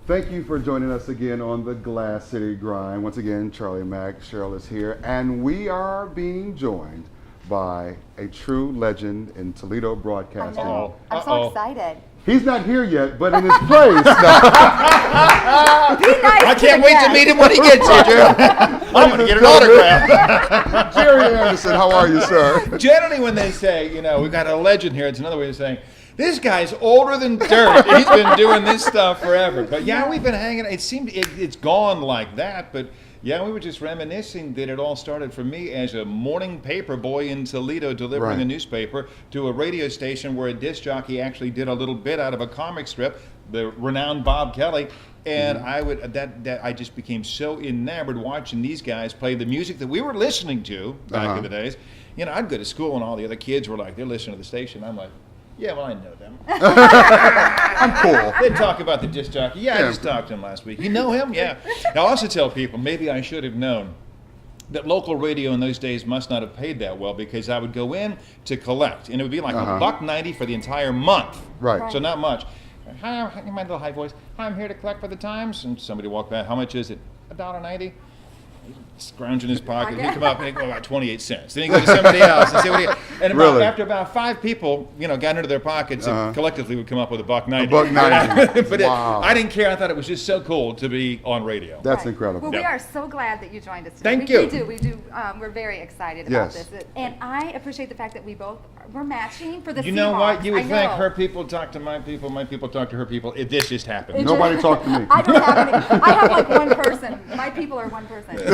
Thank you for joining us again on the Glass City Grind. Once again, Charlie Mack, Cheryl is here, and we are being joined by a true legend in Toledo I broadcasting. know. I'm so excited. He's not here yet, but in his place. Be nice I to can't the wait to guests. meet him when he gets here, Jerry. I'm going to get an autograph. Jerry Anderson, how are you, sir? Generally, when they say, we've got a legend here, it's another way of saying, this guy's older than dirt. He's been doing this stuff forever. But yeah, we've been hanging. It seemed it's gone like that. But yeah, we were just reminiscing that it all started for me as a morning paper boy in Toledo delivering a newspaper to a radio station where a disc jockey actually did a little bit out of a comic strip, the renowned Bob Kelly. And I just became so enamored watching these guys play the music that we were listening to back in the days. I'd go to school and all the other kids were like, they're listening to the station. I'm like, yeah, well, I know them. I'm cool. They talk about the disc jockey. Yeah, I just talked to him last week. You know him? Yeah. I also tell people, maybe I should have known that local radio in those days must not have paid that well, because I would go in to collect, and it would be like $1.90 for the entire month. Right. So not much. Hi, my little high voice. Hi, I'm here to collect for the Times. And somebody walked by. How much is it? $1.90. Scrounge in his pocket. He'd come up and he'd go about 28 cents. Then he'd go to somebody else and say, after about 5 people, got into their pockets and collectively would come up with $1.90. $1.90. But I didn't care. I thought it was just so cool to be on radio. That's incredible. Well, we are so glad that you joined us today. Thank you. We do. We're very excited about this. And I appreciate the fact that we're matching for the Seahawks. You know what? You would I think know. her people talk to my people talk to her people. This just happened. Nobody talked to me. I don't have any. I have like one person. My people are one person.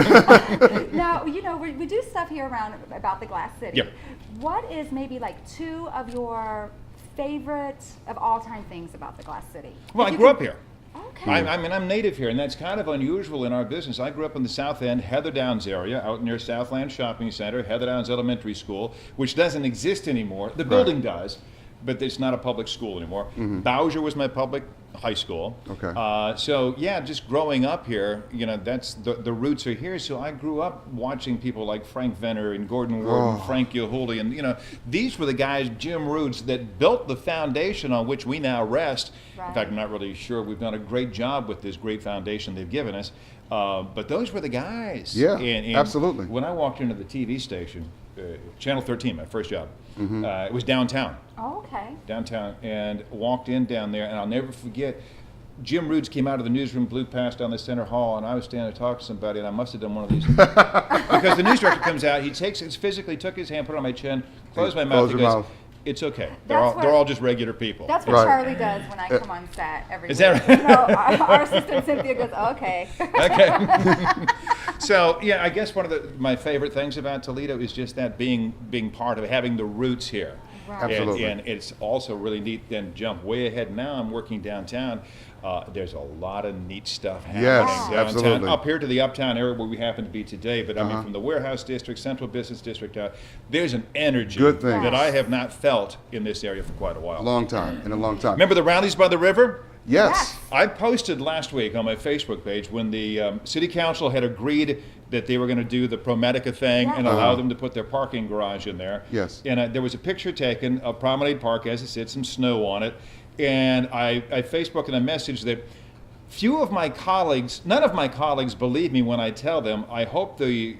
Now, we do stuff here around about the Glass City. Yep. What is maybe like 2 of your favorite of all time things about the Glass City? Well, I grew up here. Okay. I'm native here, and that's kind of unusual in our business. I grew up in the South End, Heather Downs area, out near Southland Shopping Center, Heather Downs Elementary School, which doesn't exist anymore. The building does, but it's not a public school anymore. Bowser was my public high school. Okay. So yeah, just growing up here, that's the roots are here. So I grew up watching people like Frank Venner and Gordon Ward and Frank Yahuli, and these were the guys, Jim Roots, that built the foundation on which we now rest. Right. In fact, I'm not really sure we've done a great job with this great foundation they've given us. But those were the guys. Yeah, and absolutely. When I walked into the TV station, Channel 13, my first job, it was downtown. Oh, okay. Downtown, and walked in down there, and I'll never forget, Jim Roots came out of the newsroom, blew past down the center hall, and I was standing to talk to somebody, and I must have done one of these. Because the news director comes out, he physically took his hand, put it on my chin, closed my mouth, Close and your goes, mouth. it's okay. That's They're all just regular people. That's what Charlie does when I come on set every Is week. that No, right? our assistant Cynthia goes, okay. Okay. So yeah, I guess one of my favorite things about Toledo is just that being part of it, having the roots here. Right. Absolutely. And it's also really neat. Then jump way ahead. Now I'm working downtown. There's a lot of neat stuff happening downtown. Absolutely. Up here to the uptown area where we happen to be today. But I mean, from the warehouse district, central business district, there's an energy Good thing. that I have not felt in this area for quite a while. In a long time. Remember the rallies by the river? Yes. I posted last week on my Facebook page when the city council had agreed that they were going to do the ProMedica thing and allow them to put their parking garage in there. Yes. And there was a picture taken of Promenade Park, as it said, some snow on it. And I Facebooked a message that none of my colleagues believe me when I tell them I hope the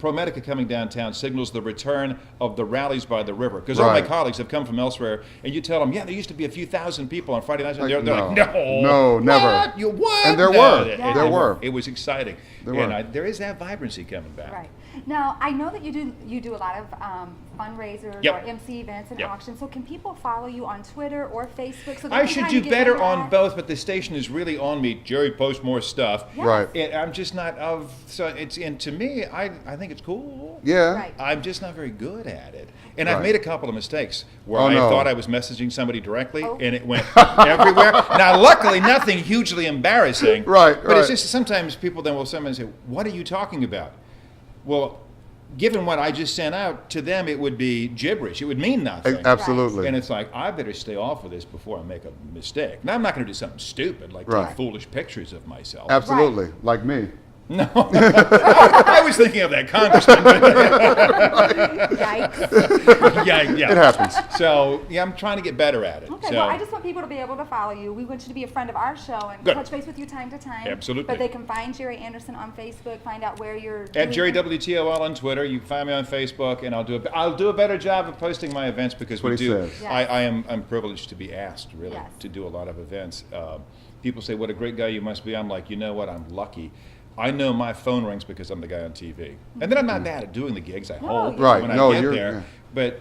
ProMedica coming downtown signals the return of the rallies by the river. Because all my colleagues have come from elsewhere, and you tell them, yeah, there used to be a few thousand people on Friday nights, and they're like, no, never. What? What? And there were. It was exciting. There is that vibrancy coming back. Right. Now, I know that you do a lot of fundraisers or MC events and auctions. So can people follow you on Twitter or Facebook? So I should do better on both, but the station is really on me. Jerry posts more stuff. Yes. Right. And I'm just not and to me, I think it's cool. Yeah. Right. I'm just not very good at it. And I've made a couple of mistakes where I thought I was messaging somebody directly and it went everywhere. Now, luckily, nothing hugely embarrassing. But it's just sometimes people then will sometimes say, what are you talking about? Well, given what I just sent out, to them it would be gibberish. It would mean nothing. Absolutely. And it's like, I better stay off of this before I make a mistake. Now, I'm not going to do something stupid like take foolish pictures of myself. Absolutely. Like me. No, I was thinking of that congressman. Yikes. Yeah. It happens. So yeah, I'm trying to get better at it. Okay, So, well, I just want people to be able to follow you. We want you to be a friend of our show and Good. touch base with you time to time. Absolutely. But they can find Jerry Anderson on Facebook, find out where you're at doing Jerry things. WTOL on Twitter. You can find me on Facebook, and I'll do a better job of posting my events because That's what we he do. says. Yes. I'm privileged to be asked really Yes. to do a lot of events. People say, "What a great guy you must be." I'm like, you know what? I'm lucky. I know my phone rings because I'm the guy on TV, and then I'm not bad at doing the gigs I hold Right. when No, I get you're- there. yeah.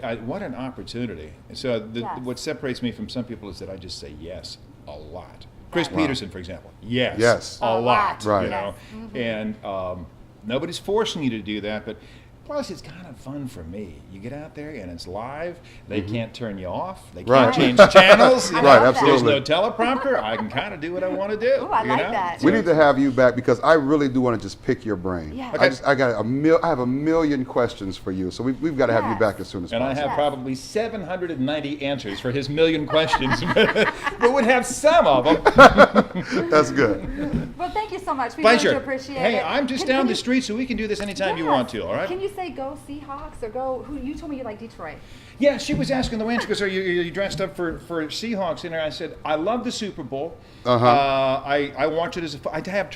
But what an opportunity! So Yes. what separates me from some people is that I just say yes a lot. Chris Wow. Peterson, for example, yes, Yes. a lot, Right. you know, Yes. and nobody's forcing you to do that, but. Plus, it's kind of fun for me. You get out there and it's live. They can't turn you off. They can't Right. change channels. You I know? Right, love that. There's absolutely. no teleprompter. I can kind of do what I want to do. Ooh, I you like know? that. We need to have you back because I really do want to just pick your brain. Yes. Okay. I have a million questions for you, so we've got to have you Yes. back as soon as And I possible. have probably 790 answers for his million questions, but would have some of them. That's good. Well, thank you so much. We Pleasure. really do appreciate Hey, it. I'm just Can down you- the street, so we can do this anytime you Yes. want to. All right? Can you say go Seahawks or go? Who you told me you like Detroit? Yeah, she was asking the way, and she goes, are you dressed up for Seahawks dinner? I said, I love the Super Bowl. I watch it as I have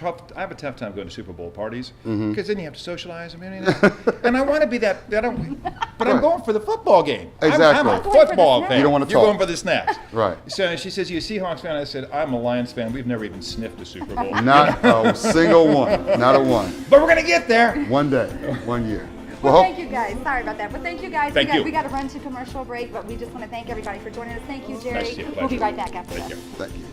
a tough time going to Super Bowl parties because then you have to socialize. And I want to be that. But I'm going for the football game. Exactly. I'm a I'm going for the football snacks. fan. You don't wanna You're talk. going for the snacks. Right. So she says, you a Seahawks fan? I said, I'm a Lions fan. We've never even sniffed a Super Bowl. Not a single one. Not a one. But we're going to get there. One day. 1 year. Well, hope- thank you guys. Sorry about that. But thank you guys. Thank you. We got to run to commercial break, but we just want to thank everybody for joining us. Thank you, Jerry. Nice to see you. We'll be Pleasure. right back after Take this. care. Thank you.